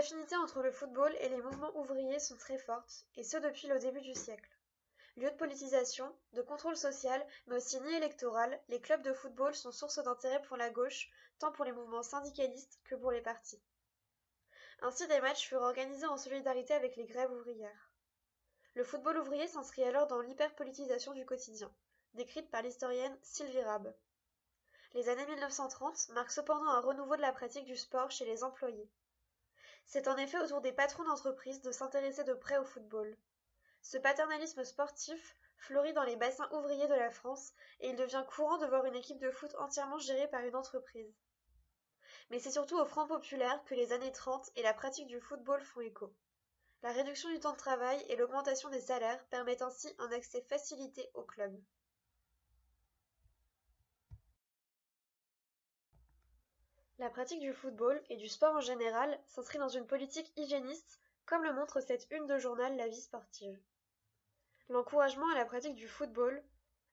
affinités entre le football et les mouvements ouvriers sont très fortes, et ce depuis le début du siècle. Lieu de politisation, de contrôle social, mais aussi ni électoral, les clubs de football sont source d'intérêt pour la gauche, tant pour les mouvements syndicalistes que pour les partis. Ainsi, des matchs furent organisés en solidarité avec les grèves ouvrières. Le football ouvrier s'inscrit alors dans l'hyperpolitisation du quotidien, décrite par l'historienne Sylvie Rabe. Les années 1930 marquent cependant un renouveau de la pratique du sport chez les employés. C'est en effet au tour des patrons d'entreprise de s'intéresser de près au football. Ce paternalisme sportif fleurit dans les bassins ouvriers de la France et il devient courant de voir une équipe de foot entièrement gérée par une entreprise. Mais c'est surtout au Front populaire que les années 30 et la pratique du football font écho. La réduction du temps de travail et l'augmentation des salaires permettent ainsi un accès facilité au club. La pratique du football et du sport en général s'inscrit dans une politique hygiéniste, comme le montre cette une de journal La Vie sportive. L'encouragement à la pratique du football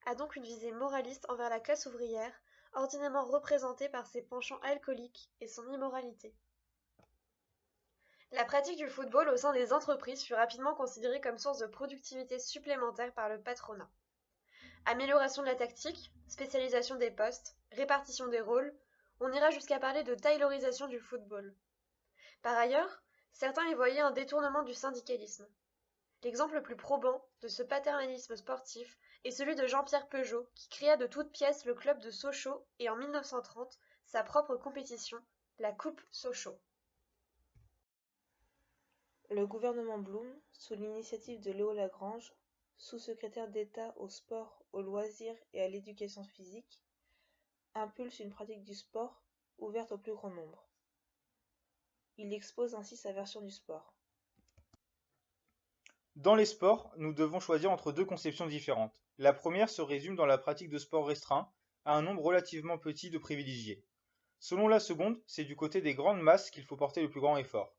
a donc une visée moraliste envers la classe ouvrière, ordinairement représentée par ses penchants alcooliques et son immoralité. La pratique du football au sein des entreprises fut rapidement considérée comme source de productivité supplémentaire par le patronat. Amélioration de la tactique, spécialisation des postes, répartition des rôles, on ira jusqu'à parler de taylorisation du football. Par ailleurs, certains y voyaient un détournement du syndicalisme. L'exemple le plus probant de ce paternalisme sportif est celui de Jean-Pierre Peugeot, qui créa de toutes pièces le club de Sochaux et en 1930 sa propre compétition, la Coupe Sochaux. Le gouvernement Blum, sous l'initiative de Léo Lagrange, sous-secrétaire d'État au sport, aux loisirs et à l'éducation physique, impulse une pratique du sport ouverte au plus grand nombre. Il expose ainsi sa version du sport. Dans les sports, nous devons choisir entre deux conceptions différentes. La première se résume dans la pratique de sport restreint à un nombre relativement petit de privilégiés. Selon la seconde, c'est du côté des grandes masses qu'il faut porter le plus grand effort.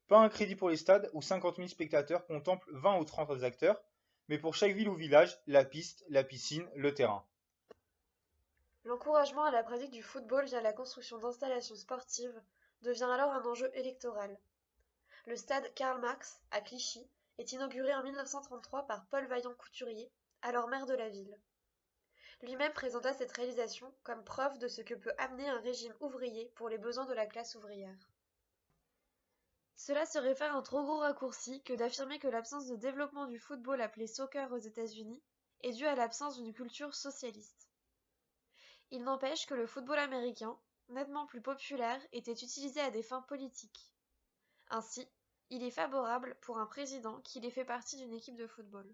Pas un crédit pour les stades où 50 000 spectateurs contemplent 20 ou 30 acteurs, mais pour chaque ville ou village, la piste, la piscine, le terrain. L'encouragement à la pratique du football via la construction d'installations sportives devient alors un enjeu électoral. Le stade Karl Marx, à Clichy, est inauguré en 1933 par Paul Vaillant-Couturier, alors maire de la ville. Lui-même présenta cette réalisation comme preuve de ce que peut amener un régime ouvrier pour les besoins de la classe ouvrière. Cela serait faire un trop gros raccourci que d'affirmer que l'absence de développement du football appelé soccer aux États-Unis est due à l'absence d'une culture socialiste. Il n'empêche que le football américain, nettement plus populaire, était utilisé à des fins politiques. Ainsi, il est favorable pour un président qu'il ait fait partie d'une équipe de football.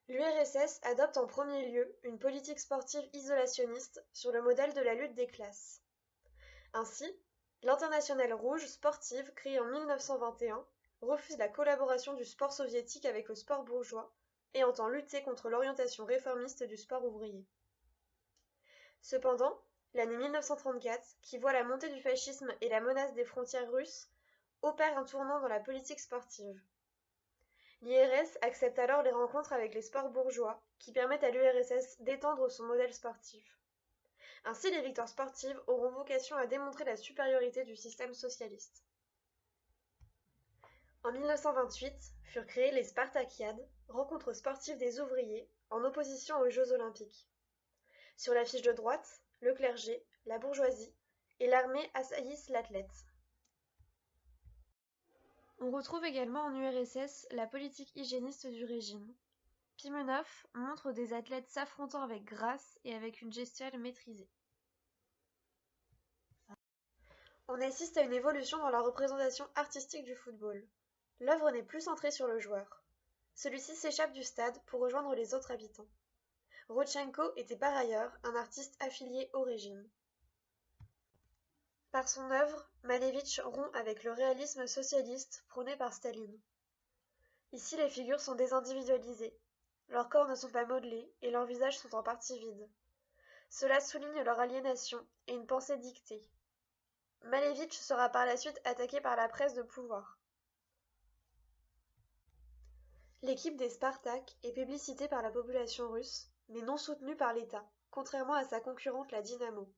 L'URSS adopte en premier lieu une politique sportive isolationniste sur le modèle de la lutte des classes. Ainsi, l'Internationale rouge sportive, créée en 1921, refuse la collaboration du sport soviétique avec le sport bourgeois et entend lutter contre l'orientation réformiste du sport ouvrier. Cependant, l'année 1934, qui voit la montée du fascisme et la menace des frontières russes, opère un tournant dans la politique sportive. L'IRS accepte alors les rencontres avec les sports bourgeois, qui permettent à l'URSS d'étendre son modèle sportif. Ainsi, les victoires sportives auront vocation à démontrer la supériorité du système socialiste. En 1928 furent créées les Spartakiades, rencontres sportives des ouvriers, en opposition aux Jeux olympiques. Sur la fiche de droite, le clergé, la bourgeoisie et l'armée assaillissent l'athlète. On retrouve également en URSS la politique hygiéniste du régime. Pimenov montre des athlètes s'affrontant avec grâce et avec une gestuelle maîtrisée. On assiste à une évolution dans la représentation artistique du football. L'œuvre n'est plus centrée sur le joueur. Celui-ci s'échappe du stade pour rejoindre les autres habitants. Rodchenko était par ailleurs un artiste affilié au régime. Par son œuvre, Malevitch rompt avec le réalisme socialiste prôné par Staline. Ici, les figures sont désindividualisées. Leurs corps ne sont pas modelés et leurs visages sont en partie vides. Cela souligne leur aliénation et une pensée dictée. Malevitch sera par la suite attaqué par la presse de pouvoir. L'équipe des Spartak est publicitée par la population russe, mais non soutenue par l'État, contrairement à sa concurrente la Dynamo.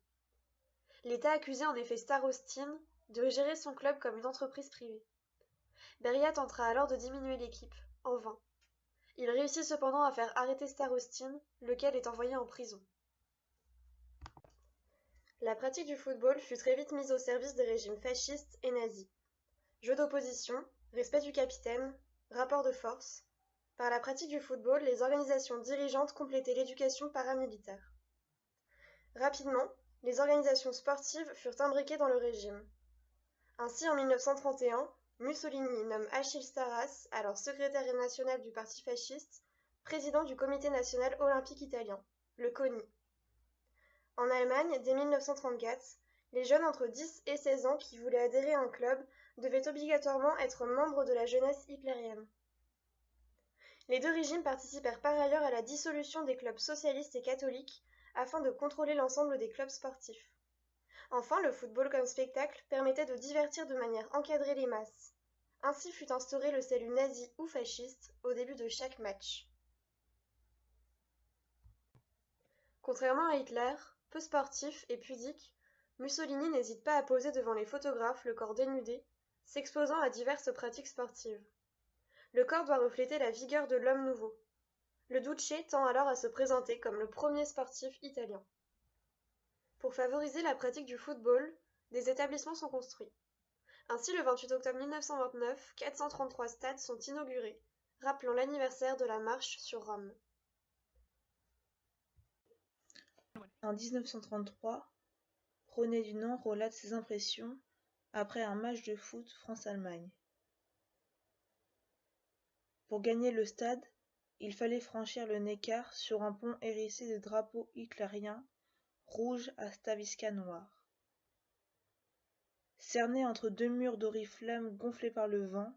L'État accusait en effet Starostin de gérer son club comme une entreprise privée. Beria tentera alors de diminuer l'équipe, en vain. Il réussit cependant à faire arrêter Starostin, lequel est envoyé en prison. La pratique du football fut très vite mise au service des régimes fascistes et nazis. Jeu d'opposition, respect du capitaine, rapport de force. Par la pratique du football, les organisations dirigeantes complétaient l'éducation paramilitaire. Rapidement, les organisations sportives furent imbriquées dans le régime. Ainsi, en 1931, Mussolini nomme Achille Staras, alors secrétaire national du parti fasciste, président du Comité national olympique italien, le CONI. En Allemagne, dès 1934, les jeunes entre 10 et 16 ans qui voulaient adhérer à un club devaient obligatoirement être membres de la jeunesse hitlérienne. Les deux régimes participèrent par ailleurs à la dissolution des clubs socialistes et catholiques afin de contrôler l'ensemble des clubs sportifs. Enfin, le football comme spectacle permettait de divertir de manière encadrée les masses. Ainsi fut instauré le salut nazi ou fasciste au début de chaque match. Contrairement à Hitler, peu sportif et pudique, Mussolini n'hésite pas à poser devant les photographes le corps dénudé, s'exposant à diverses pratiques sportives. Le corps doit refléter la vigueur de l'homme nouveau. Le Duce tend alors à se présenter comme le premier sportif italien. Pour favoriser la pratique du football, des établissements sont construits. Ainsi, le 28 octobre 1929, 433 stades sont inaugurés, rappelant l'anniversaire de la marche sur Rome. En 1933, René Dunant relate ses impressions après un match de foot France-Allemagne. Pour gagner le stade, il fallait franchir le Neckar sur un pont hérissé de drapeaux hitlériens rouges à stavisca noirs. Cerné entre deux murs d'oriflamme gonflés par le vent,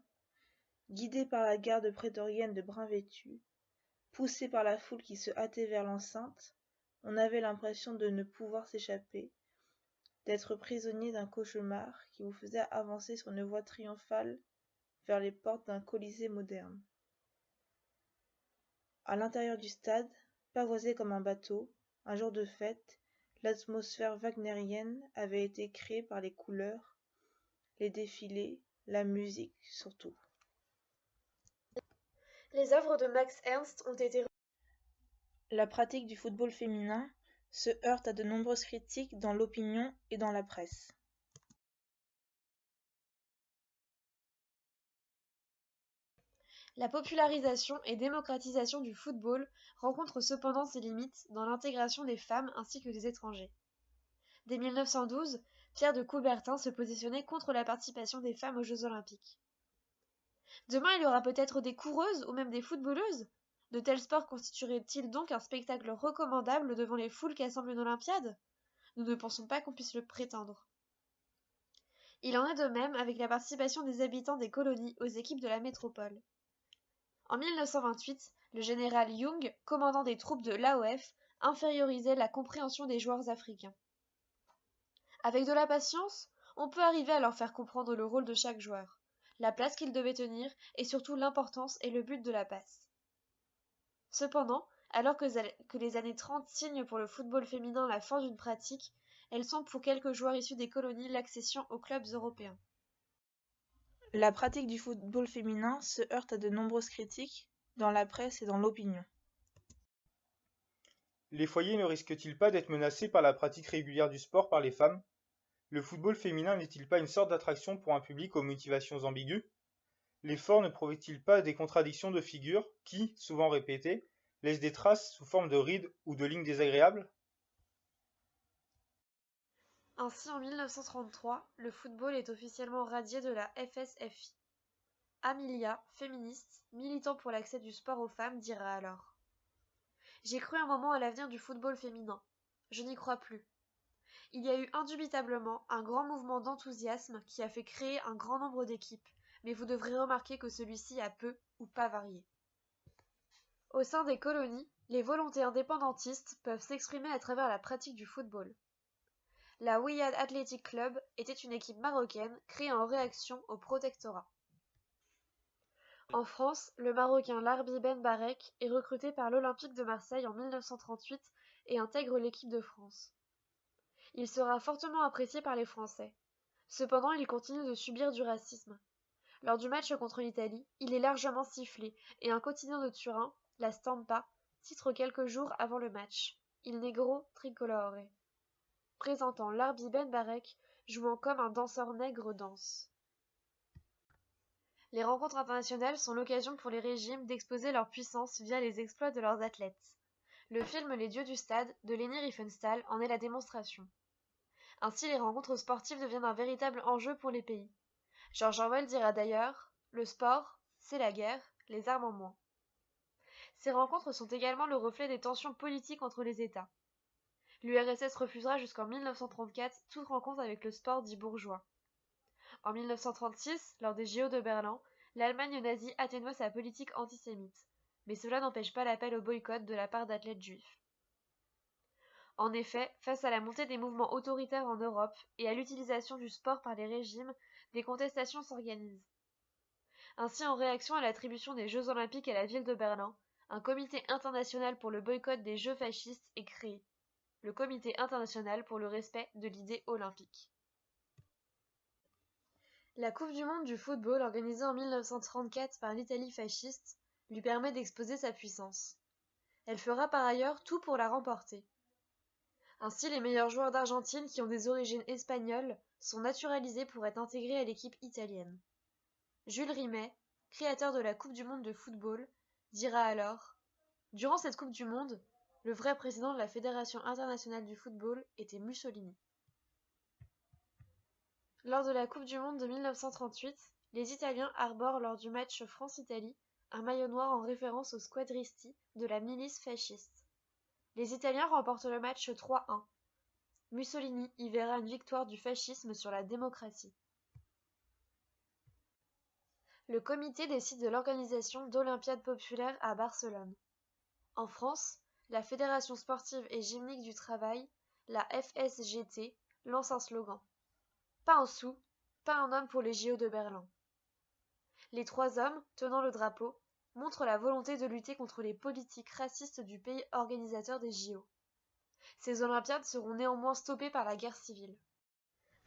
guidé par la garde prétorienne de brun vêtus, poussé par la foule qui se hâtait vers l'enceinte, on avait l'impression de ne pouvoir s'échapper, d'être prisonnier d'un cauchemar qui vous faisait avancer sur une voie triomphale vers les portes d'un colisée moderne. À l'intérieur du stade, pavoisé comme un bateau, un jour de fête, l'atmosphère wagnérienne avait été créée par les couleurs, les défilés, la musique surtout. Les œuvres de Max Ernst ont été... La pratique du football féminin se heurte à de nombreuses critiques dans l'opinion et dans la presse. La popularisation et démocratisation du football rencontre cependant ses limites dans l'intégration des femmes ainsi que des étrangers. Dès 1912, Pierre de Coubertin se positionnait contre la participation des femmes aux Jeux olympiques. Demain, il y aura peut-être des coureuses ou même des footballeuses. De tels sports constitueraient-ils donc un spectacle recommandable devant les foules qu'assemble une Olympiade? Nous ne pensons pas qu'on puisse le prétendre. Il en est de même avec la participation des habitants des colonies aux équipes de la métropole. En 1928, le général Young, commandant des troupes de l'AOF, infériorisait la compréhension des joueurs africains. Avec de la patience, on peut arriver à leur faire comprendre le rôle de chaque joueur, la place qu'il devait tenir et surtout l'importance et le but de la passe. Cependant, alors que les années 30 signent pour le football féminin la fin d'une pratique, elles sont pour quelques joueurs issus des colonies l'accession aux clubs européens. La pratique du football féminin se heurte à de nombreuses critiques dans la presse et dans l'opinion. Les foyers ne risquent-ils pas d'être menacés par la pratique régulière du sport par les femmes? Le football féminin n'est-il pas une sorte d'attraction pour un public aux motivations ambiguës? L'effort ne provoque-t-il pas des contradictions de figures qui, souvent répétées, laissent des traces sous forme de rides ou de lignes désagréables? Ainsi, en 1933, le football est officiellement radié de la FSFI. Amelia, féministe, militant pour l'accès du sport aux femmes, dira alors: « J'ai cru un moment à l'avenir du football féminin. Je n'y crois plus. Il y a eu indubitablement un grand mouvement d'enthousiasme qui a fait créer un grand nombre d'équipes, mais vous devrez remarquer que celui-ci a peu ou pas varié. » Au sein des colonies, les volontés indépendantistes peuvent s'exprimer à travers la pratique du football. La Wiyad Athletic Club était une équipe marocaine créée en réaction au protectorat. En France, le Marocain Larbi Ben Barek est recruté par l'Olympique de Marseille en 1938 et intègre l'équipe de France. Il sera fortement apprécié par les Français. Cependant, il continue de subir du racisme. Lors du match contre l'Italie, il est largement sifflé et un quotidien de Turin, la Stampa, titre quelques jours avant le match Il Negro Tricolore, présentant Larbi Ben Barek jouant comme un danseur nègre danse. Les rencontres internationales sont l'occasion pour les régimes d'exposer leur puissance via les exploits de leurs athlètes. Le film Les dieux du stade de Leni Riefenstahl en est la démonstration. Ainsi, les rencontres sportives deviennent un véritable enjeu pour les pays. George Orwell dira d'ailleurs « Le sport, c'est la guerre, les armes en moins ». Ces rencontres sont également le reflet des tensions politiques entre les États. L'URSS refusera jusqu'en 1934 toute rencontre avec le sport dit bourgeois. En 1936, lors des JO de Berlin, l'Allemagne nazie atténua sa politique antisémite, mais cela n'empêche pas l'appel au boycott de la part d'athlètes juifs. En effet, face à la montée des mouvements autoritaires en Europe et à l'utilisation du sport par les régimes, des contestations s'organisent. Ainsi, en réaction à l'attribution des Jeux olympiques à la ville de Berlin, un comité international pour le boycott des Jeux fascistes est créé, le Comité international pour le respect de l'idée olympique. La Coupe du monde du football organisée en 1934 par l'Italie fasciste lui permet d'exposer sa puissance. Elle fera par ailleurs tout pour la remporter. Ainsi, les meilleurs joueurs d'Argentine qui ont des origines espagnoles sont naturalisés pour être intégrés à l'équipe italienne. Jules Rimet, créateur de la Coupe du monde de football, dira alors « Durant cette Coupe du monde, le vrai président de la Fédération internationale du football était Mussolini. » Lors de la Coupe du monde de 1938, les Italiens arborent lors du match France-Italie un maillot noir en référence aux squadristi de la milice fasciste. Les Italiens remportent le match 3-1. Mussolini y verra une victoire du fascisme sur la démocratie. Le comité décide de l'organisation d'Olympiades populaires à Barcelone. En France, la Fédération sportive et gymnique du travail, la FSGT, lance un slogan. Pas un sou, pas un homme pour les JO de Berlin. Les trois hommes, tenant le drapeau, montrent la volonté de lutter contre les politiques racistes du pays organisateur des JO. Ces Olympiades seront néanmoins stoppées par la guerre civile.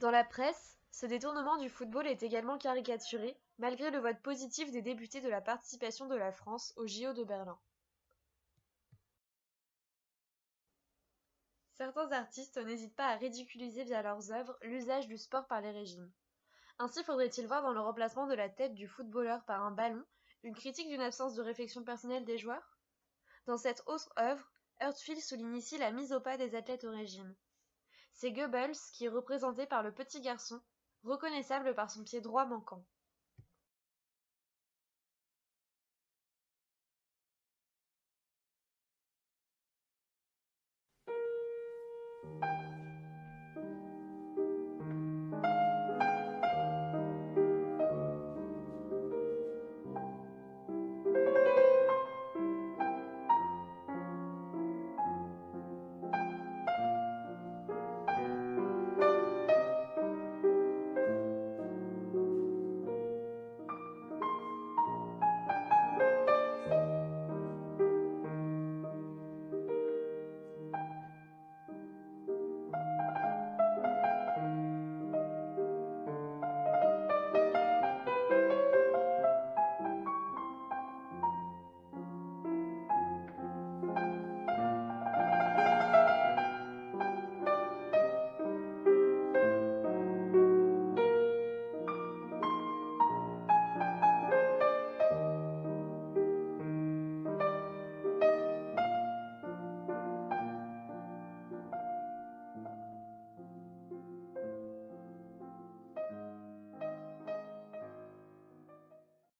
Dans la presse, ce détournement du football est également caricaturé, malgré le vote positif des députés de la participation de la France aux JO de Berlin. Certains artistes n'hésitent pas à ridiculiser via leurs œuvres l'usage du sport par les régimes. Ainsi faudrait-il voir dans le remplacement de la tête du footballeur par un ballon une critique d'une absence de réflexion personnelle des joueurs ? Dans cette autre œuvre, Herzfeld souligne ici la mise au pas des athlètes au régime. C'est Goebbels qui est représenté par le petit garçon, reconnaissable par son pied droit manquant.